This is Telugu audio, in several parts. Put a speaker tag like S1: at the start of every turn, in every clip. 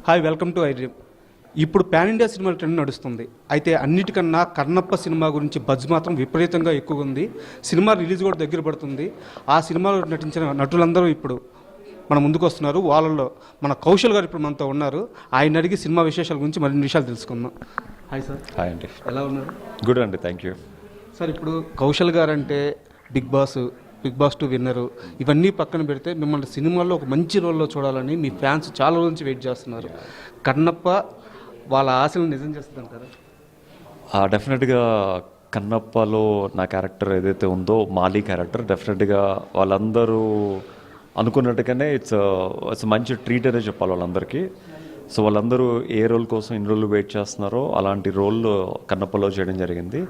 S1: Hi, welcome to I dream. ఇప్పుడు పాన్ ఇండియా సినిమా ట్రెండ్ నడుస్తుంది. అయితే అన్నిటికన్నా కన్నప్ప సినిమా గురించి బజ్ మాత్రం విపరీతంగా ఎక్కువ ఉంది. సినిమా రిలీజ్ కూడా దగ్గర పడుతుంది. ఆ సినిమాలో నటించిన నటులందరూ ఇప్పుడు మన ముందుకు వస్తున్నారు. వాళ్ళలో మన కౌశల్ గారు ఇప్పుడు మనతో ఉన్నారు. ఆయన అడిగి సినిమా విశేషాల గురించి మరిన్ని విషయాలు తెలుసుకుందాం. Hi sir.
S2: హాయ్ అండి.
S1: ఎలా ఉన్నారు?
S2: గుడ్ అండి, థ్యాంక్ యూ.
S1: సార్, ఇప్పుడు కౌశల్ గారు అంటే బిగ్ బాస్ 2 విన్నరు, ఇవన్నీ పక్కన పెడితే మిమ్మల్ని సినిమాల్లో ఒక మంచి రోల్లో చూడాలని మీ ఫ్యాన్స్ చాలా రోజుల నుంచి వెయిట్ చేస్తున్నారు. కన్నప్ప వాళ్ళ ఆశలను నిజం చేస్తుంది కదా?
S2: డెఫినెట్గా కన్నప్పలో నా క్యారెక్టర్ ఏదైతే ఉందో, మాలీ క్యారెక్టర్, డెఫినెట్గా వాళ్ళందరూ అనుకున్నట్టుగానే ఇట్స్ మంచి ట్రీట్ అనే చెప్పాలి వాళ్ళందరికీ. సో వాళ్ళందరూ ఏ రోల్ కోసం ఇన్ని రోజులు వెయిట్ చేస్తున్నారో అలాంటి రోల్ కన్నప్పలో చేయడం జరిగింది.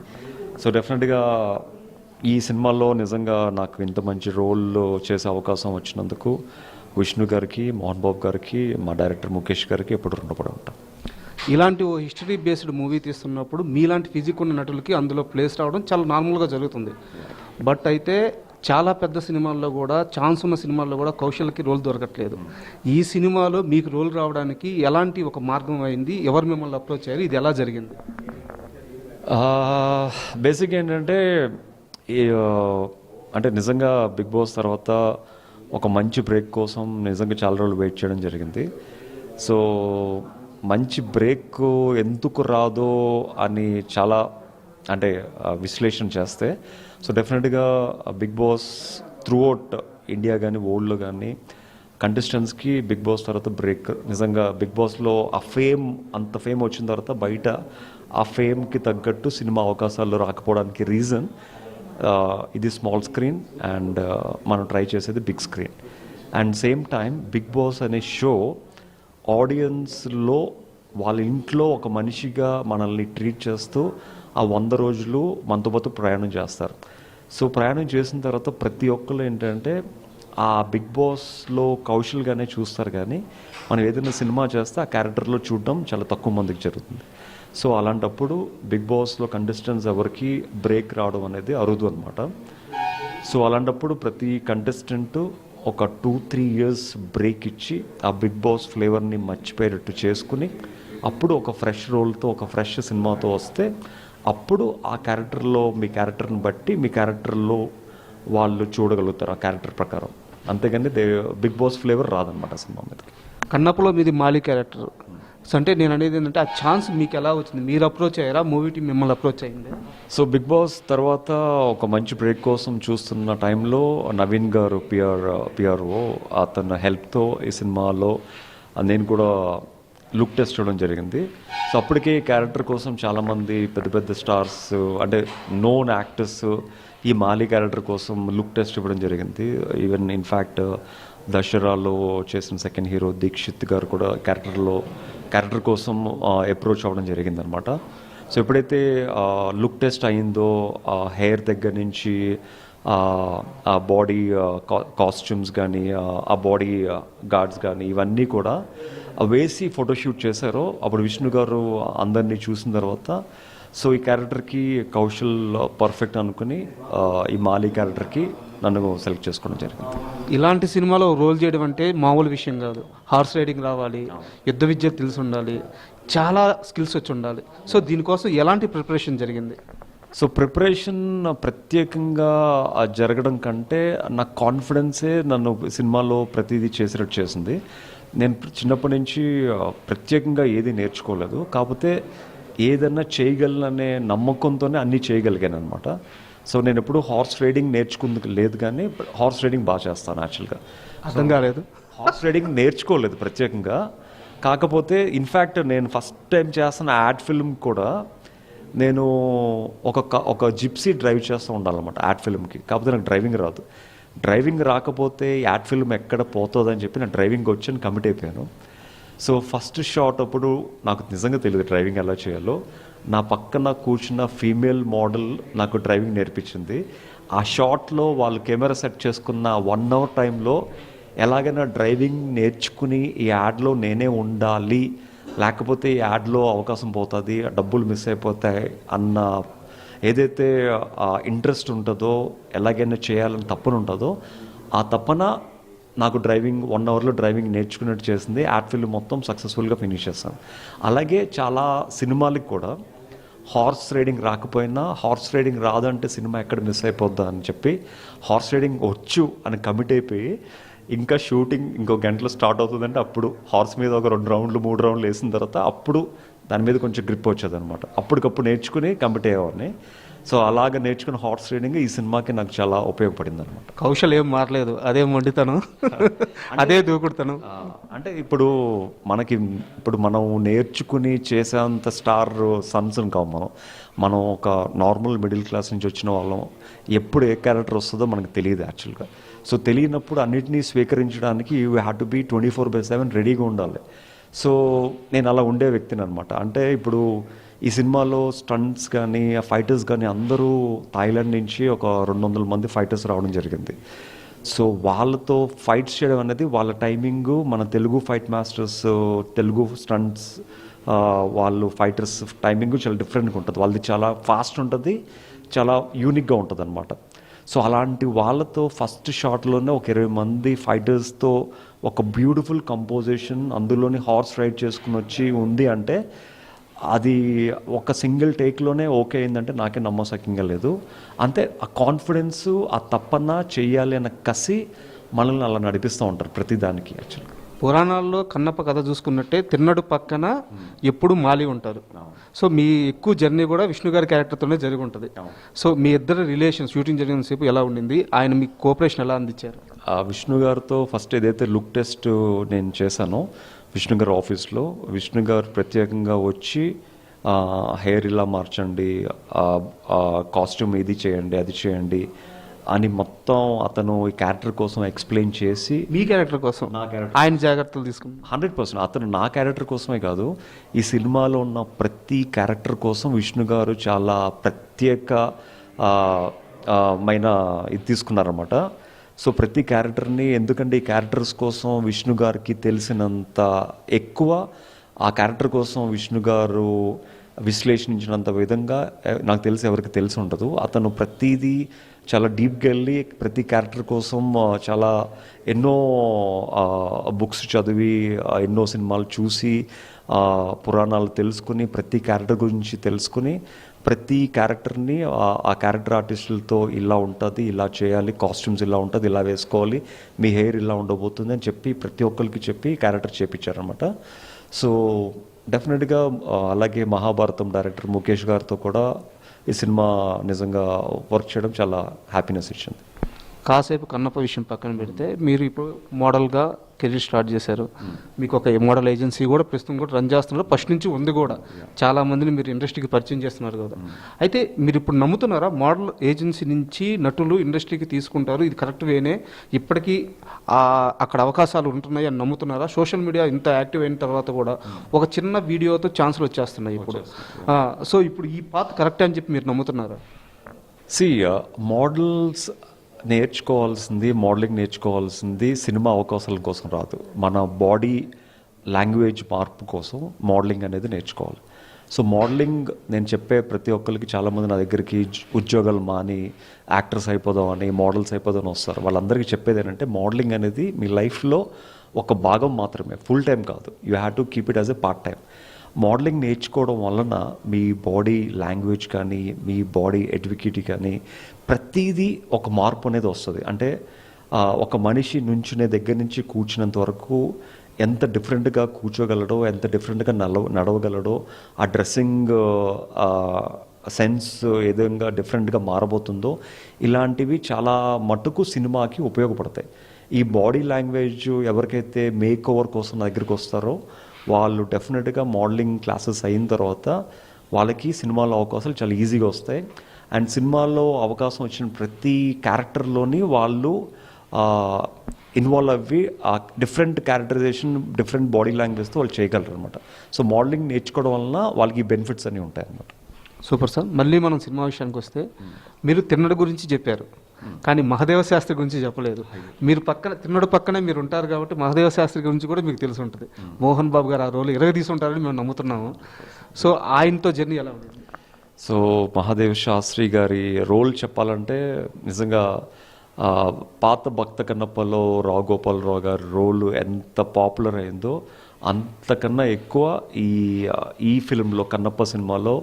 S2: సో డెఫినెట్గా ఈ సినిమాలో నిజంగా నాకు ఇంత మంచి రోల్ చేసే అవకాశం వచ్చినందుకు విష్ణు గారికి, మోహన్ బాబు గారికి, మా డైరెక్టర్ ముఖేష్ గారికి ఎప్పుడు రుణపడి ఉంటాం.
S1: ఇలాంటి ఓ హిస్టరీ బేస్డ్ మూవీ తీస్తున్నప్పుడు మీలాంటి ఫిజిక్ ఉన్న నటులకి అందులో ప్లేస్ రావడం చాలా నార్మల్గా జరుగుతుంది. బట్ అయితే చాలా పెద్ద సినిమాల్లో కూడా, ఛాన్స్ ఉన్న సినిమాల్లో కూడా కౌశల్కి రోల్ దొరకట్లేదు. ఈ సినిమాలో మీకు రోల్ రావడానికి ఎలాంటి ఒక మార్గం అయింది? ఎవరు మిమ్మల్ని అప్రోచ్ అయ్యారు? ఇది ఎలా జరిగింది?
S2: బేసిక్ ఏంటంటే అంటే నిజంగా బిగ్ బాస్ తర్వాత ఒక మంచి బ్రేక్ కోసం నిజంగా చాలా రోజులు వెయిట్ చేయడం జరిగింది. సో మంచి బ్రేక్ ఎందుకు రాదో అని చాలా అంటే విశ్లేషణ చేస్తే, సో డెఫినెట్గా బిగ్ బాస్ త్రూఅవుట్ ఇండియా కానీ వరల్డ్లో కానీ కంటెస్టెంట్స్కి బిగ్ బాస్ తర్వాత బ్రేక్, నిజంగా బిగ్ బాస్లో ఆ ఫేమ్, అంత ఫేమ్ వచ్చిన తర్వాత బయట ఆ ఫేమ్కి తగ్గట్టు సినిమా అవకాశాలు రాకపోవడానికి రీజన్ ఇది స్మాల్ స్క్రీన్ అండ్ మనం ట్రై చేసేది big screen. And same time Bigg Boss అనే షో ఆడియన్స్లో వాళ్ళ ఇంట్లో ఒక మనిషిగా మనల్ని ట్రీట్ చేస్తూ ఆ 100 రోజులు మనతో పాటు ప్రయాణం చేస్తారు. సో ప్రయాణం చేసిన తర్వాత ప్రతి ఒక్కరు ఏంటంటే ఆ బిగ్ బాస్లో కౌశల్గానే చూస్తారు, కానీ మనం ఏదైనా సినిమా చేస్తే ఆ క్యారెక్టర్లో చూడడం చాలా తక్కువ మందికి జరుగుతుంది. సో అలాంటప్పుడు బిగ్ బాస్లో కంటెస్టెంట్స్ ఎవరికి బ్రేక్ రావడం అనేది అరుదు అనమాట. సో అలాంటప్పుడు ప్రతి కంటెస్టెంట్ ఒక 2-3 ఇయర్స్ బ్రేక్ ఇచ్చి ఆ బిగ్ బాస్ ఫ్లేవర్ని మర్చిపోయేటట్టు చేసుకుని అప్పుడు ఒక ఫ్రెష్ రోల్తో, ఒక ఫ్రెష్ సినిమాతో వస్తే అప్పుడు ఆ క్యారెక్టర్లో మీ క్యారెక్టర్ని బట్టి మీ క్యారెక్టర్లో వాళ్ళు చూడగలుగుతారు ఆ క్యారెక్టర్ ప్రకారం. అంతేగాని బిగ్ బాస్ ఫ్లేవర్ రాదనమాట సినిమా మీద.
S1: కన్నప్పలో మీది మాలి క్యారెక్టర్. సో అంటే నేను అనేది ఏంటంటే ఆ ఛాన్స్ మీకు ఎలా వచ్చింది? మీరు అప్రోచ్ అయ్యారా? మూవీ టీం మిమ్మల్ని అప్రోచ్ అయ్యింది?
S2: సో బిగ్ బాస్ తర్వాత ఒక మంచి బ్రేక్ కోసం చూస్తున్న టైంలో నవీన్ గారు పిఆర్ఓ అతని హెల్ప్తో ఈ సినిమాలో నేను కూడా లుక్ టెస్ట్ చేయడం జరిగింది. సో అప్పటికే క్యారెక్టర్ కోసం చాలామంది పెద్ద పెద్ద స్టార్స్ అంటే నోన్ యాక్టర్స్ ఈ మాలి క్యారెక్టర్ కోసం లుక్ టెస్ట్ ఇవ్వడం జరిగింది. ఈవెన్ ఇన్ఫ్యాక్ట్ దసరాలో చేసిన సెకండ్ హీరో దీక్షిత్ గారు కూడా క్యారెక్టర్ కోసం అప్రోచ్ అవ్వడం జరిగిందనమాట. సో ఎప్పుడైతే లుక్ టెస్ట్ అయిందో హెయిర్ దగ్గర నుంచి ఆ బాడీ కాస్ట్యూమ్స్ కానీ, ఆ బాడీ గార్డ్స్ కానీ ఇవన్నీ కూడా వేసి ఫోటోషూట్ చేశారో అప్పుడు విష్ణు గారు అందరినీ చూసిన తర్వాత సో ఈ క్యారెక్టర్కి కౌశల్ పర్ఫెక్ట్ అనుకుని ఈ మాలి క్యారెక్టర్కి నన్ను సెలెక్ట్ చేసుకోవడం జరిగింది.
S1: ఇలాంటి సినిమాలో రోల్ చేయడం అంటే మామూలు విషయం కాదు. హార్స్ రైడింగ్ రావాలి, యుద్ధ విద్య తెలిసి ఉండాలి, చాలా స్కిల్స్ వచ్చి ఉండాలి. సో దీనికోసం ఎలాంటి ప్రిపరేషన్ జరిగింది?
S2: సో ప్రిపరేషన్ ప్రత్యేకంగా జరగడం కంటే నా కాన్ఫిడెన్సే నన్ను సినిమాలో ప్రతిదీ చేసేటట్టు చేసింది. నేను చిన్నప్పటి నుంచి ప్రత్యేకంగా ఏది నేర్చుకోలేదు, కాకపోతే ఏదన్నా చేయగలననే నమ్మకంతోనే అన్నీ చేయగలిగాను అనమాట. సో నేను ఎప్పుడు హార్స్ రైడింగ్ నేర్చుకుందుకు లేదు, కానీ హార్స్ రైడింగ్ బాగా చేస్తాను యాక్చువల్గా.
S1: అర్థం కాలేదు.
S2: హార్స్ రైడింగ్ నేర్చుకోలేదు ప్రత్యేకంగా, కాకపోతే ఇన్ఫ్యాక్ట్ నేను ఫస్ట్ టైం చేస్తున్న యాడ్ ఫిల్మ్ కూడా నేను ఒక జిప్సీ డ్రైవ్ చేస్తూ ఉండాలన్నమాట యాడ్ ఫిల్మ్కి. కాకపోతే నాకు డ్రైవింగ్ రాదు. డ్రైవింగ్ రాకపోతే యాడ్ ఫిల్మ్ ఎక్కడ పోతుందని చెప్పి నేను డ్రైవింగ్ వచ్చి కమిట్ అయిపోయాను. సో ఫస్ట్ షాట్ అప్పుడు నాకు నిజంగా తెలియదు డ్రైవింగ్ ఎలా చేయాలో. నా పక్కన కూర్చున్న ఫీమేల్ మోడల్ నాకు డ్రైవింగ్ నేర్పించింది. ఆ షాట్లో వాళ్ళు కెమెరా సెట్ చేసుకున్న 1 అవర్ టైంలో ఎలాగైనా డ్రైవింగ్ నేర్చుకుని ఈ యాడ్లో నేనే ఉండాలి, లేకపోతే ఈ యాడ్లో అవకాశం పోతుంది, డబ్బులు మిస్ అయిపోతాయి అన్న ఏదైతే ఇంట్రెస్ట్ ఉంటుందో, ఎలాగైనా చేయాలని తపన ఉంటుందో, ఆ తపన నాకు డ్రైవింగ్ 1 అవర్లో డ్రైవింగ్ నేర్చుకున్నట్టు చేసింది. యాడ్ ఫిల్మ్ మొత్తం సక్సెస్ఫుల్గా ఫినిష్ చేస్తాను. అలాగే చాలా సినిమాలకి కూడా హార్స్ రైడింగ్ రాకపోయినా హార్స్ రైడింగ్ రాదంటే సినిమా ఎక్కడ మిస్ అయిపోద్దా అని చెప్పి హార్స్ రైడింగ్ వచ్చు అని కమిట్ అయిపోయి ఇంకా షూటింగ్ ఇంకో గంటలో స్టార్ట్ అవుతుందంటే అప్పుడు హార్స్ మీద ఒక 2 రౌండ్లు 3 రౌండ్లు వేసిన తర్వాత అప్పుడు దాని మీద కొంచెం గ్రిప్ వచ్చేది అనమాట. అప్పటికప్పుడు నేర్చుకుని కమిట్ అయ్యేవాడిని. సో అలాగ నేర్చుకున్న హార్స్ రైడింగ్ ఈ సినిమాకి నాకు చాలా ఉపయోగపడింది అనమాట.
S1: కౌశల్ ఏం మారలేదు, అదే మొండితనం, అదే దూకుడుతనం.
S2: అంటే ఇప్పుడు మనం నేర్చుకుని చేసేంత స్టార్ సన్స్ కావు. మనం ఒక నార్మల్ మిడిల్ క్లాస్ నుంచి వచ్చిన వాళ్ళం. ఎప్పుడు ఏ క్యారెక్టర్ వస్తుందో మనకు తెలియదు యాక్చువల్గా. సో తెలియనప్పుడు అన్నిటినీ స్వీకరించడానికి యూ హ్యావ్ టు బీ 24/7 రెడీగా ఉండాలి. సో నేను అలా ఉండే వ్యక్తిని అనమాట. అంటే ఇప్పుడు ఈ సినిమాలో స్టంట్స్ కానీ ఫైటర్స్ కానీ అందరూ థాయిలాండ్ నుంచి ఒక 200 మంది ఫైటర్స్ రావడం జరిగింది. సో వాళ్ళతో ఫైట్స్ చేయడం అనేది వాళ్ళ టైమింగు, మన Telugu fight masters Telugu stunts వాళ్ళు ఫైటర్స్ టైమింగ్ చాలా డిఫరెంట్గా ఉంటుంది. వాళ్ళది చాలా ఫాస్ట్ ఉంటుంది, చాలా యూనిక్గా ఉంటుంది అనమాట. సో అలాంటి వాళ్ళతో ఫస్ట్ షాట్లోనే ఒక 20 మంది ఫైటర్స్తో ఒక బ్యూటిఫుల్ కంపోజిషన్, అందులోని హార్స్ రైడ్ చేసుకుని వచ్చి ఉంది అంటే అది ఒక సింగిల్ టేక్లోనే ఓకే అయిందంటే నాకే నమ్మసక్యంగా లేదు. అంతే ఆ కాన్ఫిడెన్స్, ఆ తప్పన చెయ్యాలి అన్న కసి మనల్ని అలా నడిపిస్తూ ఉంటారు ప్రతిదానికి. యాక్చువల్గా
S1: పురాణాల్లో కన్నప్ప కథ చూసుకున్నట్టే తిన్నడు పక్కన ఎప్పుడు మాలి ఉంటారు. సో మీ ఎక్కువ జర్నీ కూడా విష్ణు గారి క్యారెక్టర్తోనే జరిగి ఉంటుంది. సో మీ ఇద్దరు రిలేషన్ షూటింగ్ జరిగినంతసేపు ఎలా ఉండింది, ఆయన మీకు కోఆపరేషన్ ఎలా అందించారు?
S2: విష్ణు గారితో ఫస్ట్ ఏదైతే లుక్ టెస్ట్ నేను చేశానో విష్ణు గారి ఆఫీస్లో, విష్ణు గారు ప్రత్యేకంగా వచ్చి హెయిర్ ఇలా మార్చండి, కాస్ట్యూమ్ ఇది చేయండి, అది చేయండి అని మొత్తం అతను ఈ క్యారెక్టర్ కోసం ఎక్స్ప్లెయిన్ చేసి,
S1: మీ క్యారెక్టర్ కోసం
S2: నా క్యారెక్టర్
S1: ఆయన జాగ్రత్తలు తీసుకుని
S2: 100% అతను నా క్యారెక్టర్ కోసమే కాదు, ఈ సినిమాలో ఉన్న ప్రతి క్యారెక్టర్ కోసం విష్ణు గారు చాలా ప్రత్యేక మైన ఇది తీసుకున్నారన్నమాట. సో ప్రతి క్యారెక్టర్ని, ఎందుకంటే ఈ క్యారెక్టర్స్ కోసం విష్ణు గారికి తెలిసినంత ఎక్కువ ఆ క్యారెక్టర్ కోసం విష్ణు గారు విశ్లేషించినంత విధంగా నాకు తెలిసి ఎవరికి తెలిసి ఉండదు. అతను ప్రతిదీ చాలా డీప్గా వెళ్ళి ప్రతి క్యారెక్టర్ కోసం చాలా ఎన్నో బుక్స్ చదివి, ఎన్నో సినిమాలు చూసి, పురాణాలు తెలుసుకుని, ప్రతి క్యారెక్టర్ గురించి తెలుసుకుని, ప్రతి క్యారెక్టర్ని ఆ క్యారెక్టర్ ఆర్టిస్టులతో ఇలా ఉంటుంది, ఇలా చేయాలి, కాస్ట్యూమ్స్ ఇలా ఉంటుంది, ఇలా వేసుకోవాలి, మీ హెయిర్ ఇలా ఉండబోతుంది అని చెప్పి ప్రతి ఒక్కరికి చెప్పి క్యారెక్టర్ చేయించారనమాట. సో డెఫినెట్గా అలాగే మహాభారతం డైరెక్టర్ ముఖేష్ గారితో కూడా ఈ సినిమా నిజంగా వర్క్ చేయడం చాలా హ్యాపీనెస్ ఇచ్చింది.
S1: కాసేపు కన్నప్ప విషయం పక్కన పెడితే మీరు ఇప్పుడు మోడల్గా కెరీర్ స్టార్ట్ చేశారు. మీకు ఒక మోడల్ ఏజెన్సీ కూడా ప్రస్తుతం కూడా రన్ చేస్తున్నారు, ఫస్ట్ నుంచి ఉంది కూడా. చాలా మందిని మీరు ఇండస్ట్రీకి పరిచయం చేస్తున్నారు కదా. అయితే మీరు ఇప్పుడు నమ్ముతున్నారా మోడల్ ఏజెన్సీ నుంచి నటులు ఇండస్ట్రీకి తీసుకుంటారు, ఇది కరెక్ట్ వేనే, ఇప్పటికీ అక్కడ అవకాశాలు ఉంటున్నాయి అని నమ్ముతున్నారా? సోషల్ మీడియా ఇంత యాక్టివ్ అయిన తర్వాత కూడా ఒక చిన్న వీడియోతో ఛాన్సులు వచ్చేస్తున్నాయి ఇప్పుడు. సో ఇప్పుడు ఈ పాత్ కరెక్ట్ అని చెప్పి మీరు నమ్ముతున్నారా?
S2: మోడల్స్ మోడలింగ్ నేర్చుకోవాల్సింది సినిమా అవకాశాల కోసం రాదు, మన బాడీ లాంగ్వేజ్ మార్పు కోసం మోడలింగ్ అనేది నేర్చుకోవాలి. సో మోడలింగ్ నేను చెప్పే ప్రతి ఒక్కరికి, చాలామంది నా దగ్గరికి ఉద్యోగాలు మాని యాక్టర్స్ అయిపోదామని, మోడల్స్ అయిపోదామని వస్తారు. వాళ్ళందరికీ చెప్పేది ఏంటంటే మోడలింగ్ అనేది మీ లైఫ్లో ఒక భాగం మాత్రమే, ఫుల్ టైం కాదు. You have to keep it as a part time. Modelling నేర్చుకోవడం వలన మీ బాడీ లాంగ్వేజ్ కానీ, మీ బాడీ ఎడ్యుకేట్ కానీ ప్రతిదీ ఒక మార్పు అనేది వస్తుంది. అంటే ఒక మనిషి నుంచునే దగ్గర నుంచి కూర్చున్నంత వరకు ఎంత డిఫరెంట్గా కూర్చోగలడో, ఎంత డిఫరెంట్గా నడవగలడో, ఆ డ్రెస్సింగ్ సెన్స్ ఏ విధంగా డిఫరెంట్గా మారబోతుందో, ఇలాంటివి చాలా మటుకు సినిమాకి ఉపయోగపడతాయి. ఈ బాడీ లాంగ్వేజ్ ఎవరికైతే మేక్ ఓవర్ కోసం నా దగ్గరికి వస్తారో వాళ్ళు డెఫినెట్గా మోడలింగ్ క్లాసెస్ అయిన తర్వాత వాళ్ళకి సినిమాలో అవకాశాలు చాలా ఈజీగా వస్తాయి. అండ్ సినిమాలో అవకాశం వచ్చిన ప్రతి క్యారెక్టర్లోని వాళ్ళు ఇన్వాల్వ్ అవ్వి ఆ డిఫరెంట్ క్యారెక్టరైజేషన్, డిఫరెంట్ బాడీ లాంగ్వేజ్తో వాళ్ళు చేయగలరు అనమాట. సో మోడలింగ్ నేర్చుకోవడం వలన వాళ్ళకి బెనిఫిట్స్ అన్నీ ఉంటాయి అన్నమాట.
S1: Super sir. మళ్ళీ మనం సినిమా విషయానికి వస్తే, మీరు తిన్నడు గురించి చెప్పారు కానీ మహదేవ శాస్త్రి గురించి చెప్పలేదు. మీరు తిన్నడు పక్కనే మీరు ఉంటారు కాబట్టి మహదేవ శాస్త్రి గురించి కూడా మీకు తెలిసి ఉంటుంది. మోహన్ బాబు గారు ఆ రోల్ తీసుకుంటారని మేము నమ్ముతున్నాము. సో ఆయనతో జర్నీ ఎలా ఉంటుంది?
S2: సో మహాదేవ్ శాస్త్రి గారి రోల్ చెప్పాలంటే నిజంగా పాత భక్త కన్నప్పలో రావు గోపాలరావు గారి రోల్ ఎంత పాపులర్ అయిందో అంతకన్నా ఎక్కువ ఈ ఫిల్మ్లో కన్నప్ప సినిమాలో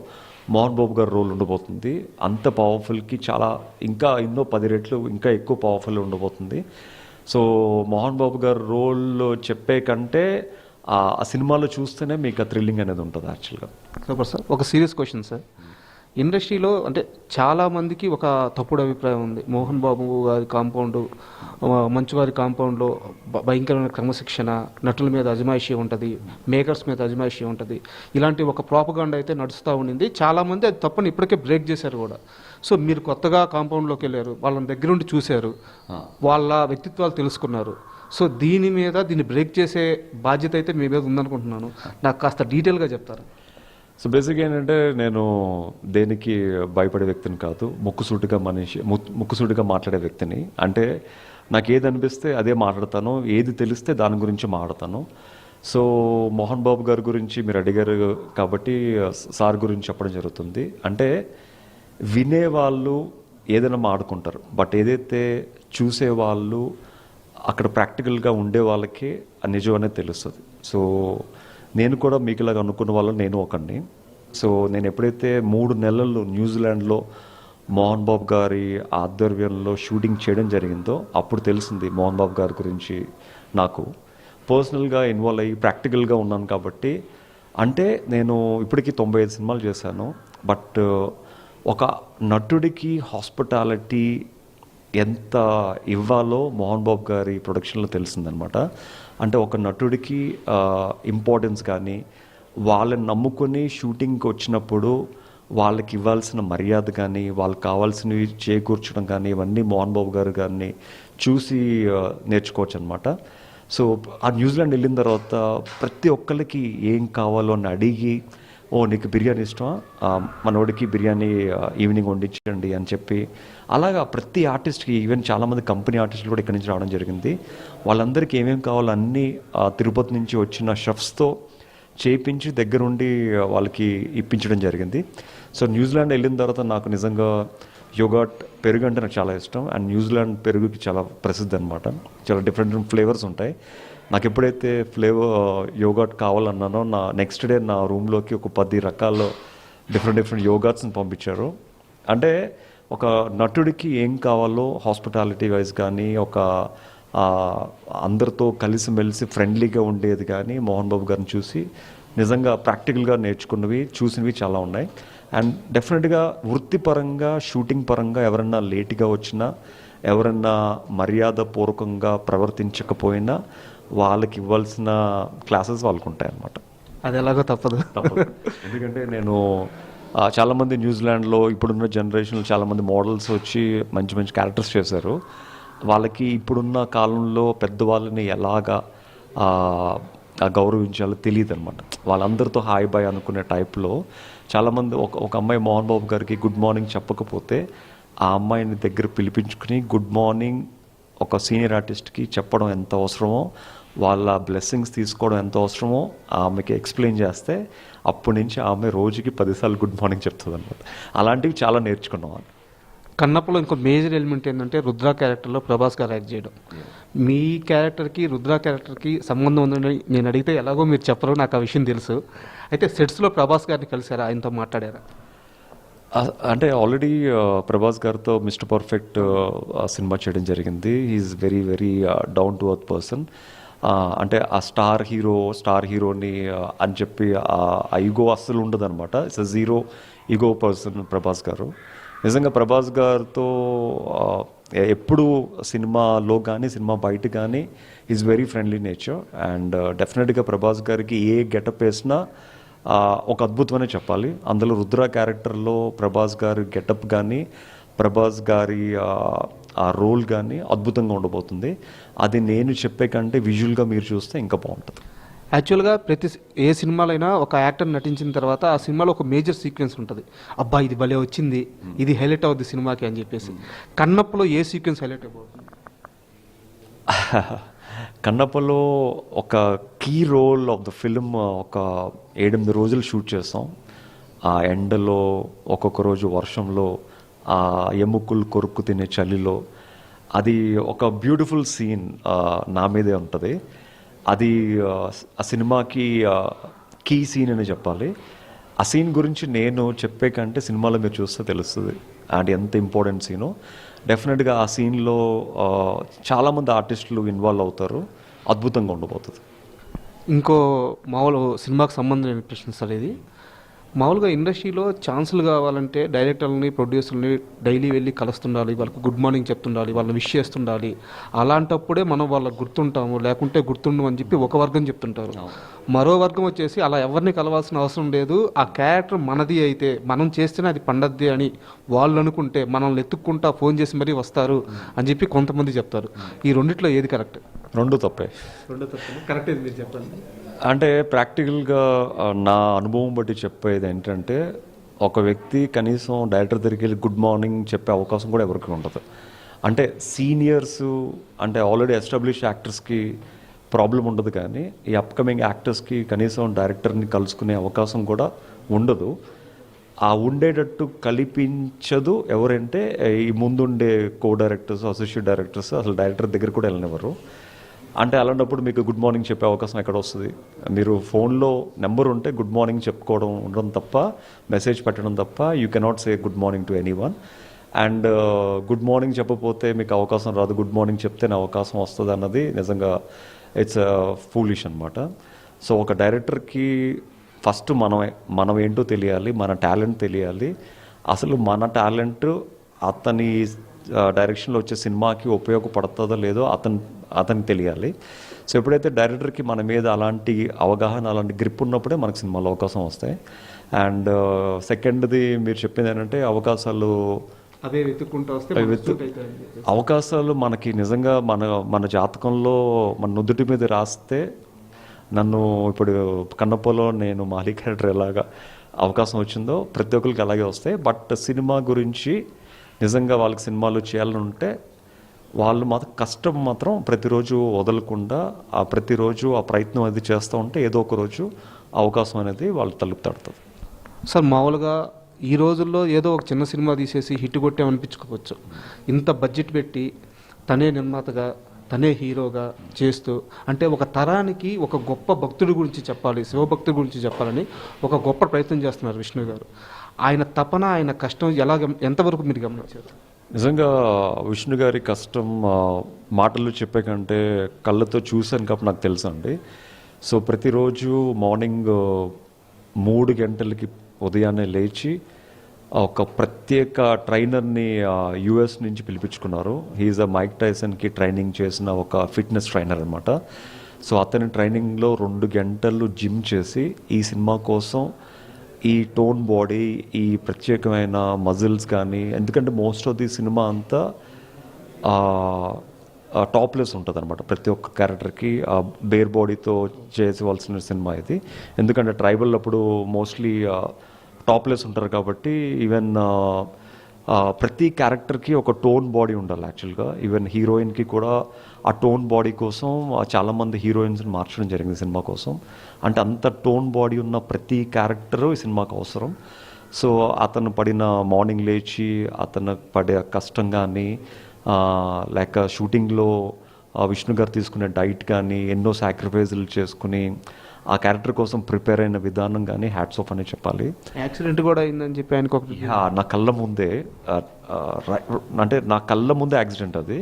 S2: మోహన్ బాబు గారి రోల్ ఉండబోతుంది. అంత పవర్ఫుల్కి చాలా ఇంకా ఎన్నో 10 రెట్లు ఇంకా ఎక్కువ పవర్ఫుల్ ఉండబోతుంది. సో మోహన్ బాబు గారి రోల్ చెప్పే కంటే ఆ సినిమాలో చూస్తేనే మీకు ఆ థ్రిల్లింగ్ అనేది ఉంటుంది యాక్చువల్గా.
S1: Super sir. ఒక సీరియస్ క్వశ్చన్ సార్. ఇండస్ట్రీలో అంటే చాలామందికి ఒక తప్పుడు అభిప్రాయం ఉంది. మోహన్ బాబు గారి కాంపౌండ్, మంచు గారి కాంపౌండ్లో భయంకరమైన క్రమశిక్షణ, నటుల మీద అజమాయిషీ ఉంటుంది, మేకర్స్ మీద అజమాయిషీ ఉంటుంది, ఇలాంటి ఒక ప్రాపగాండా అయితే నడుస్తూ ఉండింది. చాలామంది అది తప్పని ఇప్పటికే బ్రేక్ చేశారు కూడా. సో మీరు కొత్తగా కాంపౌండ్లోకి వెళ్ళారు, వాళ్ళని దగ్గరుండి చూశారు, వాళ్ళ వ్యక్తిత్వాలు తెలుసుకున్నారు. సో దీన్ని బ్రేక్ చేసే బాధ్యత అయితే మీ మీద ఉందనుకుంటున్నాను. నాకు కాస్త డీటెయిల్గా చెప్తారా?
S2: సో బేసిక్గా ఏంటంటే నేను దేనికి భయపడే వ్యక్తిని కాదు, ముక్కుసూటిగా మాట్లాడే వ్యక్తిని. అంటే నాకు ఏది అనిపిస్తే అదే మాట్లాడతాను, ఏది తెలిస్తే దాని గురించి మాట్లాడతాను. సో మోహన్ బాబు గారి గురించి మీరు అడిగారు కాబట్టి సార్ గురించి చెప్పడం జరుగుతుంది. అంటే వినేవాళ్ళు ఏదైనా మాడుకుంటారు, బట్ ఏదైతే చూసేవాళ్ళు అక్కడ ప్రాక్టికల్గా ఉండే వాళ్ళకి నిజం అనేది తెలుస్తుంది. సో నేను కూడా మీకులాగా అనుకున్న వాళ్ళు నేను ఒకడిని. సో నేను ఎప్పుడైతే 3 నెలలు న్యూజిలాండ్లో మోహన్ బాబు గారి ఆధ్వర్యంలో షూటింగ్ చేయడం జరిగిందో అప్పుడు తెలిసింది మోహన్ బాబు గారి గురించి. నాకు పర్సనల్గా ఇన్వాల్వ్ అయ్యి ప్రాక్టికల్గా ఉన్నాను కాబట్టి. అంటే నేను ఇప్పటికీ 95 సినిమాలు చేశాను, బట్ ఒక నటుడికి హాస్పిటాలిటీ ఎంత ఇవ్వాలో మోహన్ బాబు గారి ప్రొడక్షన్లో తెలిసిందనమాట. అంటే ఒక నటుడికి ఇంపార్టెన్స్ కానీ, వాళ్ళని నమ్ముకొని షూటింగ్కి వచ్చినప్పుడు వాళ్ళకి ఇవ్వాల్సిన మర్యాద కానీ, వాళ్ళకి కావాల్సినవి చేకూర్చడం కానీ, ఇవన్నీ మోహన్ బాబు గారు గారిని చూసి నేర్చుకోవచ్చు అనమాట. సో ఆ న్యూజిలాండ్ వెళ్ళిన తర్వాత ప్రతి ఒక్కరికి ఏం కావాలో అని అడిగి, ఓ నీకు బిర్యానీ ఇష్టమా, మనోడికి బిర్యానీ ఈవినింగ్ వండించండి అని చెప్పి, అలాగా ప్రతి ఆర్టిస్ట్కి, ఈవెన్ చాలామంది కంపెనీ ఆర్టిస్టులు కూడా ఇక్కడి నుంచి రావడం జరిగింది. వాళ్ళందరికీ ఏమేమి కావాలో అన్నీ తిరుపతి నుంచి వచ్చిన షెఫ్స్తో చేయించి దగ్గరుండి వాళ్ళకి ఇప్పించడం జరిగింది. సో న్యూజిలాండ్ వెళ్ళిన తర్వాత నాకు నిజంగా యోగర్ట్ పెరుగు అంటే నాకు చాలా ఇష్టం. అండ్ న్యూజిలాండ్ పెరుగుకి చాలా ప్రసిద్ధి అనమాట. చాలా డిఫరెంట్ ఫ్లేవర్స్ ఉంటాయి. నాకు ఎప్పుడైతే యోగర్ట్ కావాలన్నానో నెక్స్ట్ డే నా రూమ్లోకి ఒక 10 రకాల డిఫరెంట్ యోగర్ట్స్ని పంపించారు. అంటే ఒక నటుడికి ఏం కావాలో హాస్పిటాలిటీ వైజ్ కానీ, ఒక అందరితో కలిసిమెలిసి ఫ్రెండ్లీగా ఉండేది కానీ మోహన్ బాబు గారిని చూసి నిజంగా ప్రాక్టికల్గా నేర్చుకున్నవి, చూసినవి చాలా ఉన్నాయి. అండ్ డెఫినెట్గా వృత్తిపరంగా, షూటింగ్ పరంగా ఎవరన్నా లేట్గా వచ్చినా, ఎవరన్నా మర్యాదపూర్వకంగా ప్రవర్తించకపోయినా వాళ్ళకి ఇవ్వాల్సిన క్లాసెస్ వాళ్ళకు ఉంటాయన్నమాట.
S1: అది ఎలాగో తప్పదు.
S2: ఎందుకంటే నేను చాలామంది న్యూజిలాండ్లో ఇప్పుడున్న జనరేషన్లో చాలామంది మోడల్స్ వచ్చి మంచి మంచి క్యారెక్టర్స్ చేశారు. వాళ్ళకి ఇప్పుడున్న కాలంలో పెద్దవాళ్ళని ఎలాగా గౌరవించాలో తెలియదు అనమాట. వాళ్ళందరితో హాయ్ బాయ్ అనుకునే టైప్లో చాలామంది ఒక అమ్మాయి మోహన్ బాబు గారికి గుడ్ మార్నింగ్ చెప్పకపోతే ఆ అమ్మాయిని దగ్గర పిలిపించుకుని గుడ్ మార్నింగ్ ఒక సీనియర్ ఆర్టిస్ట్కి చెప్పడం ఎంత అవసరమో, వాళ్ళ బ్లెస్సింగ్స్ తీసుకోవడం ఎంత అవసరమో ఆమెకి ఎక్స్ప్లెయిన్ చేస్తే అప్పటి నుంచి ఆమె రోజుకి 10 సార్లు గుడ్ మార్నింగ్ చెప్తుంది అనమాట. అలాంటివి చాలా నేర్చుకున్నాం.
S1: కన్నప్పలో ఇంకో మేజర్ ఎలిమెంట్ ఏంటంటే రుద్ర క్యారెక్టర్లో ప్రభాస్ గారు యాక్ట్ చేయడం. మీ క్యారెక్టర్కి రుద్ర క్యారెక్టర్కి సంబంధం ఉందని నేను అడిగితే ఎలాగో మీరు చెప్పరు, నాకు ఆ విషయం తెలుసు. అయితే సెట్స్లో ప్రభాస్ గారిని కలిసారా, ఆయనతో మాట్లాడారా?
S2: అంటే ఆల్రెడీ ప్రభాస్ గారితో మిస్టర్ పర్ఫెక్ట్ సినిమా చేయడం జరిగింది. He's very very down to earth person. అంటే ఆ స్టార్ హీరోని అని చెప్పి ఆ ఈగో అస్సలు ఉండదు అనమాట. It's a zero ego person Prabhas గారు. నిజంగా ప్రభాస్ గారితో ఎప్పుడు సినిమాలో కానీ సినిమా బయట కానీ is very friendly nature. And డెఫినెట్గా ప్రభాస్ గారికి ఏ గెటప్ వేసినా ఒక అద్భుతమనే చెప్పాలి. అందులో రుద్ర క్యారెక్టర్లో ప్రభాస్ గారి గెటప్ కానీ, ప్రభాస్ గారి ఆ రోల్ కానీ అద్భుతంగా ఉండబోతుంది. అది నేను చెప్పే కంటే విజువల్గా మీరు చూస్తే ఇంకా బాగుంటుంది.
S1: యాక్చువల్గా ఏ సినిమాలైనా ఒక యాక్టర్ నటించిన తర్వాత ఆ సినిమాలో ఒక మేజర్ సీక్వెన్స్ ఉంటుంది. అబ్బా ఇది భలే వచ్చింది, ఇది హైలైట్ అవుద్ది సినిమాకి అని చెప్పేసి. కన్నప్పలో ఏ సీక్వెన్స్ హైలైట్ అయిపోతుంది?
S2: కన్నప్పలో ఒక key role of the film ఒక 7-8 రోజులు షూట్ చేస్తాం. ఆ ఎండలో, ఒక్కొక్క రోజు వర్షంలో, ఆ ఎముకలు కొరుక్కు తినే చలిలో, అది ఒక బ్యూటిఫుల్ సీన్ నా మీదే ఉంటుంది. అది ఆ సినిమాకి కీ సీన్ అని చెప్పాలి. ఆ సీన్ గురించి నేను చెప్పే కంటే సినిమాలో మీరు చూస్తే తెలుస్తుంది అండ్ ఎంత ఇంపార్టెంట్ సీను. డెఫినెట్గా ఆ సీన్లో చాలామంది ఆర్టిస్టులు ఇన్వాల్వ్ అవుతారు. అద్భుతంగా ఉండబోతుంది.
S1: ఇంకో మామూలు సినిమాకి సంబంధించిన ప్రశ్న సార్ ఇది. మామూలుగా ఇండస్ట్రీలో ఛాన్సులు కావాలంటే డైరెక్టర్లని ప్రొడ్యూసర్ని డైలీ వెళ్ళి కలుస్తుండాలి, వాళ్ళకి గుడ్ మార్నింగ్ చెప్తుండాలి, వాళ్ళని విష్ చేస్తుండాలి. అలాంటప్పుడే మనం వాళ్ళకి గుర్తుంటాము, లేకుంటే గుర్తుండము అని చెప్పి ఒక వర్గం చెప్తుంటారు. మరో వర్గం వచ్చేసి అలా ఎవరిని కలవాల్సిన అవసరం లేదు, ఆ క్యారెక్టర్ మనది అయితే మనం చేస్తేనే అది పండద్ది అని వాళ్ళు అనుకుంటే మనల్ని ఎత్తుక్కుంటా ఫోన్ చేసి మరీ వస్తారు అని చెప్పి కొంతమంది చెప్తారు. ఈ రెండిట్లో ఏది కరెక్ట్?
S2: రెండు తప్పే.
S1: రెండు తప్పే. కరెక్ట్ ఏది మీరు చెప్పండి.
S2: అంటే ప్రాక్టికల్గా నా అనుభవం బట్టి చెప్పేది ఏంటంటే, ఒక వ్యక్తి కనీసం డైరెక్టర్ దగ్గరికి వెళ్ళి గుడ్ మార్నింగ్ చెప్పే అవకాశం కూడా ఎవరికి ఉండదు. అంటే సీనియర్స్ అంటే ఆల్రెడీ ఎస్టాబ్లిష్ యాక్టర్స్కి ప్రాబ్లం ఉండదు, కానీ ఈ అప్కమింగ్ యాక్టర్స్కి కనీసం డైరెక్టర్ని కలుసుకునే అవకాశం కూడా ఉండదు. ఆ ఉండేటట్టు కల్పించదు ఎవరంటే ఈ ముందుండే కో డైరెక్టర్స్, అసోసియేట్ డైరెక్టర్స్ అసలు డైరెక్టర్ దగ్గర కూడా వెళ్ళనివ్వరు. అంటే అలాంటప్పుడు మీకు గుడ్ మార్నింగ్ చెప్పే అవకాశం ఎక్కడ వస్తుంది? మీరు ఫోన్లో నెంబర్ ఉంటే గుడ్ మార్నింగ్ చెప్పుకోవడం ఉండడం తప్ప, మెసేజ్ పెట్టడం తప్ప you cannot say good morning to any one. And good morning చెప్పకపోతే మీకు అవకాశం రాదు, గుడ్ మార్నింగ్ చెప్తేనే అవకాశం వస్తుంది అన్నది నిజంగా ఇట్స్ ఫూలిష్ అనమాట. సో ఒక డైరెక్టర్కి ఫస్ట్ మనం ఏంటో తెలియాలి, మన టాలెంట్ తెలియాలి. అసలు మన టాలెంట్ అతని డైరెక్షన్లో వచ్చే సినిమాకి ఉపయోగపడుతుందో లేదో అతనికి తెలియాలి. సో ఎప్పుడైతే డైరెక్టర్కి మన మీద అలాంటి అవగాహన, అలాంటి గ్రిప్ ఉన్నప్పుడే మనకు సినిమాలో అవకాశం వస్తాయి. అండ్ సెకండ్ది మీరు చెప్పింది ఏంటంటే అవకాశాలు
S1: అదే వెతుక్కుంటూ వస్తే
S2: అవకాశాలు మనకి నిజంగా మన జాతకంలో మన నుదుటి మీద రాస్తే, నన్ను ఇప్పుడు కన్నప్పలో నేను మాలి క్యారెక్టర్ ఎలాగా అవకాశం వచ్చిందో ప్రతి ఒక్కరికి అలాగే వస్తాయి. బట్ సినిమా గురించి నిజంగా వాళ్ళకి సినిమాలు చేయాలని ఉంటే వాళ్ళు మాత్రం కష్టం మాత్రం ప్రతిరోజు వదలకుండా ప్రతిరోజు ఆ ప్రయత్నం అది చేస్తూ ఉంటే ఏదో ఒక రోజు అవకాశం అనేది వాళ్ళు తలుపు తడుతుంది.
S1: సార్ మామూలుగా ఈ రోజుల్లో ఏదో ఒక చిన్న సినిమా తీసేసి హిట్ కొట్టామనిపించుకోవచ్చు. ఇంత బడ్జెట్ పెట్టి తనే నిర్మాతగా, తనే హీరోగా చేస్తూ, అంటే ఒక తరానికి ఒక గొప్ప భక్తుడి గురించి చెప్పాలి, శివభక్తుడి గురించి చెప్పాలని ఒక గొప్ప ప్రయత్నం చేస్తున్నారు విష్ణు గారు. ఆయన తపన, ఆయన కష్టం ఎంతవరకు మీరు గమనించారు?
S2: నిజంగా విష్ణు గారి కష్టం మాటల్లో చెప్పే కంటే కళ్ళతో చూశాను కాబట్టి నాకు తెలుసు అండి. సో ప్రతిరోజు మార్నింగ్ 3 గంటలకి ఉదయాన్నే లేచి ఒక ప్రత్యేక ట్రైనర్ని యుఎస్ నుంచి పిలిపించుకున్నారు. హీఈస్ అ మైక్ టైసన్కి ట్రైనింగ్ చేసిన ఒక ఫిట్నెస్ ట్రైనర్ అనమాట. సో అతని ట్రైనింగ్లో 2 గంటలు జిమ్ చేసి ఈ సినిమా కోసం ఈ టోన్ బాడీ, ఈ ప్రత్యేకమైన మజిల్స్ కానీ, ఎందుకంటే మోస్ట్ ఆఫ్ ది సినిమా అంతా టాప్లెస్ ఉంటుంది అనమాట. ప్రతి ఒక్క క్యారెక్టర్కి బేర్ బాడీతో చేసేవలసిన సినిమా ఇది. ఎందుకంటే ట్రైబల్ అప్పుడు మోస్ట్లీ టాప్లెస్ ఉంటారు కాబట్టి ఈవెన్ ప్రతి క్యారెక్టర్కి ఒక టోన్ బాడీ ఉండాలి యాక్చువల్గా. ఈవెన్ హీరోయిన్కి కూడా ఆ టోన్ బాడీ కోసం చాలామంది హీరోయిన్స్ని మార్చడం జరిగింది సినిమా కోసం. అంటే అంత టోన్ బాడీ ఉన్న ప్రతి క్యారెక్టరు ఈ సినిమాకు అవసరం. సో అతను పడిన మార్నింగ్ లేచి అతను పడే కష్టం కానీ, లేక షూటింగ్లో విష్ణు గారు తీసుకునే డైట్ కానీ, ఎన్నో సాక్రిఫైజులు చేసుకుని ఆ క్యారెక్టర్ కోసం ప్రిపేర్ అయిన విధానం కానీ హ్యాట్స్ ఆఫ్ అని చెప్పాలి.
S1: యాక్సిడెంట్ కూడా అయిందని చెప్పి ఆయనకు
S2: నా కళ్ళ ముందే, అంటే నా కళ్ళ ముందే యాక్సిడెంట్ అది.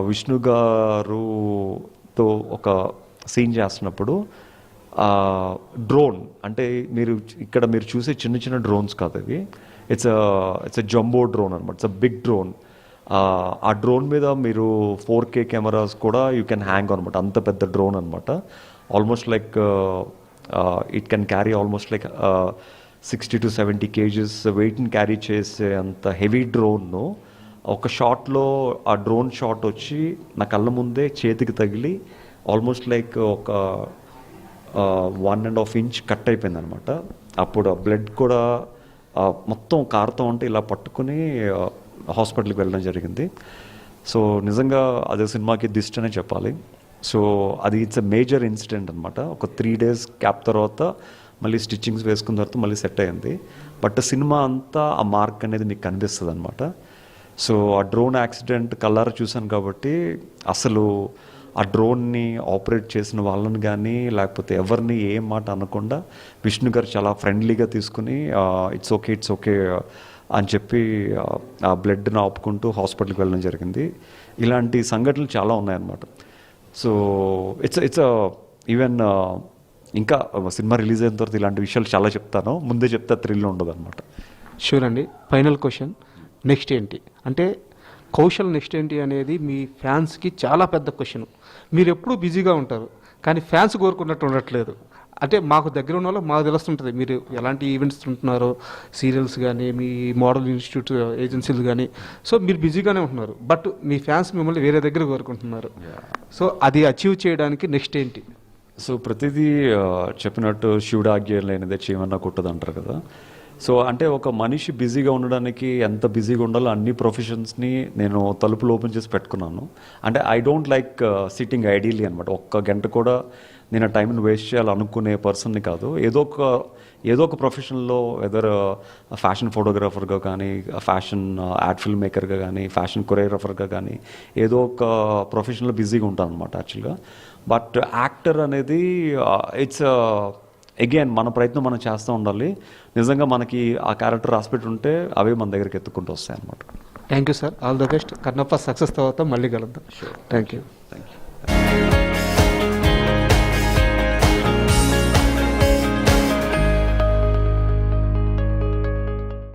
S2: విష్ణు గారుతో ఒక సీన్ చేస్తున్నప్పుడు డ్రోన్, అంటే ఇక్కడ మీరు చూసే చిన్న చిన్న డ్రోన్స్ కాదు అవి, ఇట్స్ ఎ జంబో డ్రోన్ అనమాట. It's a big drone. ఆ డ్రోన్ మీద మీరు 4K కెమెరాస్ కూడా యూ కెన్ హ్యాంగ్ అనమాట. అంత పెద్ద డ్రోన్ అనమాట. Almost like it can carry almost like 60 to 70 kgs వెయిట్ని క్యారీ చేసే అంత హెవీ డ్రోన్ను ఒక షాట్లో, ఆ డ్రోన్ షాట్ వచ్చి నా కళ్ళ ముందే చేతికి తగిలి ఆల్మోస్ట్ లైక్ ఒక 1.5 inch కట్ అయిపోయింది అనమాట. అప్పుడు బ్లడ్ కూడా మొత్తం కారుతూ ఉంటే ఇలా పట్టుకుని హాస్పిటల్కి వెళ్ళడం జరిగింది. సో నిజంగా అదే సినిమాకి దిష్టి అనే చెప్పాలి. సో అది ఇట్స్ ఎ మేజర్ ఇన్సిడెంట్ అనమాట. ఒక 3 days క్యాప్ తర్వాత మళ్ళీ స్టిచ్చింగ్స్ వేసుకున్న తర్వాత మళ్ళీ సెట్ అయింది. బట్ సినిమా అంతా ఆ మార్క్ అనేది మీకు కనిపిస్తుంది అనమాట. సో ఆ డ్రోన్ యాక్సిడెంట్ కల్లారా చూశాను కాబట్టి అసలు ఆ డ్రోన్ని ఆపరేట్ చేసిన వాళ్ళని కానీ లేకపోతే ఎవరిని ఏం మాట అనకుండా విష్ణు గారు చాలా ఫ్రెండ్లీగా తీసుకుని ఇట్స్ ఓకే అని చెప్పి ఆ బ్లడ్ని ఆపుకుంటూ హాస్పిటల్కి వెళ్ళడం జరిగింది. ఇలాంటి సంఘటనలు చాలా ఉన్నాయన్నమాట. సో ఇట్స్ ఈవెన్ ఇంకా సినిమా రిలీజ్ అయిన తర్వాత ఇలాంటి విషయాలు చాలా చెప్తాను, ముందే చెప్తే థ్రిల్ ఉండదు అనమాట.
S1: షూర్ అండి. ఫైనల్ క్వశ్చన్, నెక్స్ట్ ఏంటి అంటే కౌశల్ నెక్స్ట్ ఏంటి అనేది మీ ఫ్యాన్స్కి చాలా పెద్ద క్వశ్చన్. మీరు ఎప్పుడూ బిజీగా ఉంటారు కానీ ఫ్యాన్స్ కోరుకున్నట్టు ఉండట్లేదు. అంటే మాకు దగ్గర ఉన్న వాళ్ళు మాకు తెలుస్తుంటుంది మీరు ఎలాంటి ఈవెంట్స్ ఉంటున్నారో, సీరియల్స్ కానీ మీ మోడల్ ఇన్స్టిట్యూట్ ఏజెన్సీలు కానీ. సో మీరు బిజీగానే ఉంటున్నారు బట్ మీ ఫ్యాన్స్ మిమ్మల్ని వేరే దగ్గర కోరుకుంటున్నారు. సో అది అచీవ్ చేయడానికి నెక్స్ట్ ఏంటి?
S2: సో ప్రతిదీ చెప్పినట్టు శివుడు ఆజ్ఞ లేనిదే చేయమన్నా కొట్టదు అంటారు కదా. సో అంటే ఒక మనిషి బిజీగా ఉండడానికి ఎంత బిజీగా ఉండాలో అన్ని ప్రొఫెషన్స్ని నేను తలుపులు ఓపెన్ చేసి పెట్టుకున్నాను. అంటే I don't like sitting ideally అనమాట. ఒక్క గంట కూడా నేను ఆ టైంని వేస్ట్ చేయాలనుకునే పర్సన్ని కాదు. ఏదో ఒక ప్రొఫెషన్లో ఎదర్ ఫ్యాషన్ ఫోటోగ్రాఫర్గా కానీ, ఫ్యాషన్ యాడ్ ఫిల్మ్ మేకర్గా కానీ, ఫ్యాషన్ కొరియోగ్రాఫర్గా కానీ ఏదో ఒక ప్రొఫెషన్లో బిజీగా ఉంటాను అనమాట యాక్చువల్గా. బట్ యాక్టర్ అనేది ఇట్స్ అగైన్ మన ప్రయత్నం మనం చేస్తూ ఉండాలి. నిజంగా మనకి ఆ క్యారెక్టర్ రాసిపెట్టి ఉంటే అవే మన దగ్గరికి ఎత్తుకుంటూ వస్తాయి అనమాట.
S1: Thank you sir, all the best. Kannappa success తర్వాత మళ్ళీ కలుద్దాం. Thank you.
S2: Thank you.